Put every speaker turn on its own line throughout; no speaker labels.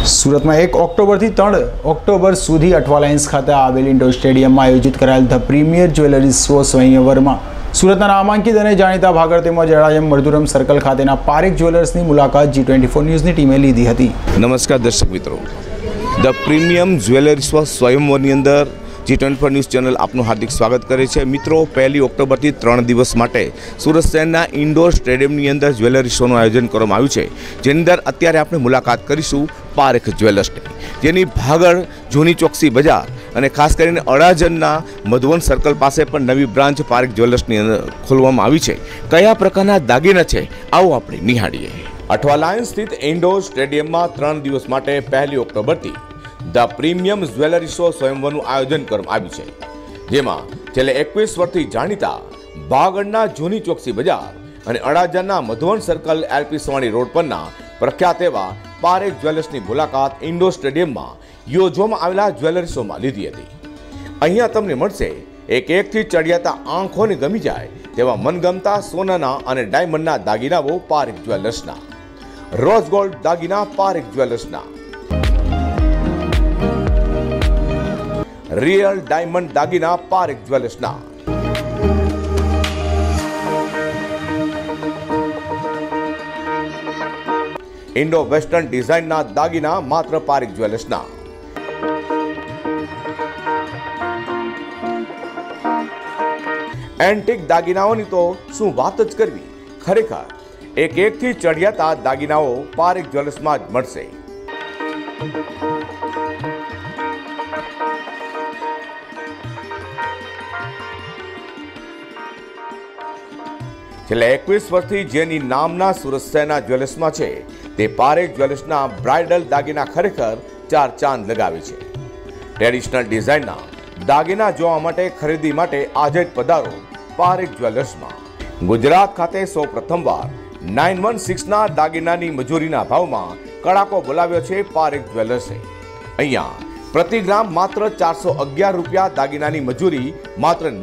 सूरत में 1 ऑक्टोबर थी 3 ऑक्टोबर सुधी अठवालाइन्स खाते आवेल इंडोर स्टेडियम में आयोजित करायेल ध प्रीमियर ज्वेलरी शो स्वयंवर में सूरतना नामांकित और जाणीता भागर तेमज अड़ाजम मधुरम सर्कल खातेना पारेख ज्वेलर्सनी मुलाकात G24 न्यूज़नी टीमे लीधी हती।
नमस्कार दर्शक मित्रों, द प्रीमियम ज्वेलरी शो स्वयंवरनी अंदर G24 न्यूज़ चैनल आपનું हार्दिक स्वागत करे छे। मित्रों, 1 ऑक्टोबर थी 3 दिवस माटे सूरत शहरना इंडोर स्टेडियमनी अंदर ज्वेलरी शोનું आयोजन કરવામાં આવ્યું છે, જેની અંદર અત્યારે આપણે મુલાકાત કરીશું પારેખ જ્વેલર્સની, જેની ભાગળ જૂની ચોકસી બજાર અને ખાસ કરીને અડાજણના મધુવન સર્કલ પાસે પણ નવી બ્રાન્ચ પારેખ જ્વેલર્સની અંદર ખોલવામાં આવી છે। કયા પ્રકારના દાગીના છે આવો આપણે નિહાળીએ। અઠવાલાઇન્સ સ્થિત ઇન્ડોર સ્ટેડિયમમાં 3 દિવસ માટે 1 ઓક્ટોબરથી ધ પ્રીમિયમ જ્વેલરી શો સ્વયંવરનું આયોજન કરવામાં આવ્યું છે, જેમાં છેલ્લે 21 વર્ષથી જાણીતા ભાગળના જૂની ચોકસી બજાર અને અડાજણના Madhuvan circle LP Savani road પરના પ્રખ્યાત એવા પારેખ જ્વેલર્સની મુલાકાત ઇન્ડોર સ્ટેડિયમમાં યોજવામાં આવેલા જ્વેલરી શોમાં લીધી હતી। અહીંયા તમને મળશે એકથી ચડિયાતા આંખોને ગમી જાય તેવા મનગમતા સોનાના અને ડાયમંડના દાગીનાઓ પારેખ જ્વેલર્સના, રોઝ ગોલ્ડ દાગીના પારેખ જ્વેલર્સના, रियल डायमंड दागीना पारेख ज्वेलर्सना, इंडो वेस्टर्न डिजाइन ना दागीना मात्र पारेख ज्वेलर्सना, एंटिक दागीनाओनी तो शुं वात ज करवी, खरेखर एक थी चढ़ियाता दागीनाओ पारेख ज्वेलर्स में ज मळशे। છેલ્લા 21 વર્ષથી જેની નામના સુરત શહેરના જ્વેલર્સમાં છે તે પારેખ જ્વેલર્સના બ્રાઇડલ દાગીના ખરેખર 4 ચાંદ લગાવે છે। ટ્રેડિશનલ ડિઝાઇનના દાગીના જોવા માટે ખરીદી માટે આજે જ પધારો પારેખ જ્વેલર્સમાં। ગુજરાત ખાતે સૌ પ્રથમવાર 916ના દાગીનાની મજૂરીના ભાવમાં કડાકો બોલાવ્યો છે પારેખ જ્વેલર્સે। અહીંયા પ્રતિ ગ્રામ માત્ર 411 રૂપિયા દાગીનાની મજૂરી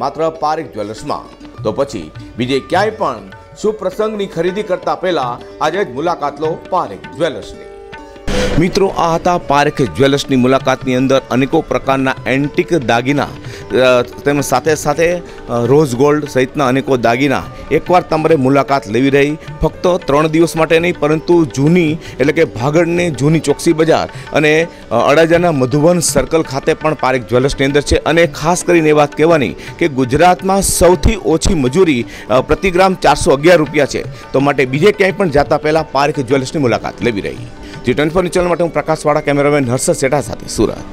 માત્ર પારેખ જ્વેલર્સમાં। तो पछी बीजे क्यांय पण शुभ प्रसंगनी खरीदी करता पहला आज ज मुलाकात लो पारेख ज्वेलर्सनी। मित्रों, आ हता पारेख ज्वेलर्सनी मुलाकातनी अंदर अनेकों प्रकारना एंटिक दागीना तेम साथे साथे रोज गोल्ड सहितना अनेकों दागीना एकवार तमरे मुलाकात लेवी रही। फक्त 3 दिवस माटे नहीं परंतु जूनी एटले के भागळने जूनी चोकसी बजार अने अडाजाना मधुवन सर्कल खाते पण पारेख ज्वेलर्सनी अंदर छे। अने खास करीने वात कहेवानी के गुजरातमां सौथी ओછી मजूरी प्रति ग्राम 411 रूपिया छे, तो माटे बीजे क्यांय पण जाता पहेला पारेख ज्वेलर्सनी मुलाकात लेवी रही। G24 चैनल माटे हूँ प्रकाश वाड़ा, कैमरामेन हर्षद सेठा साथे सूरत।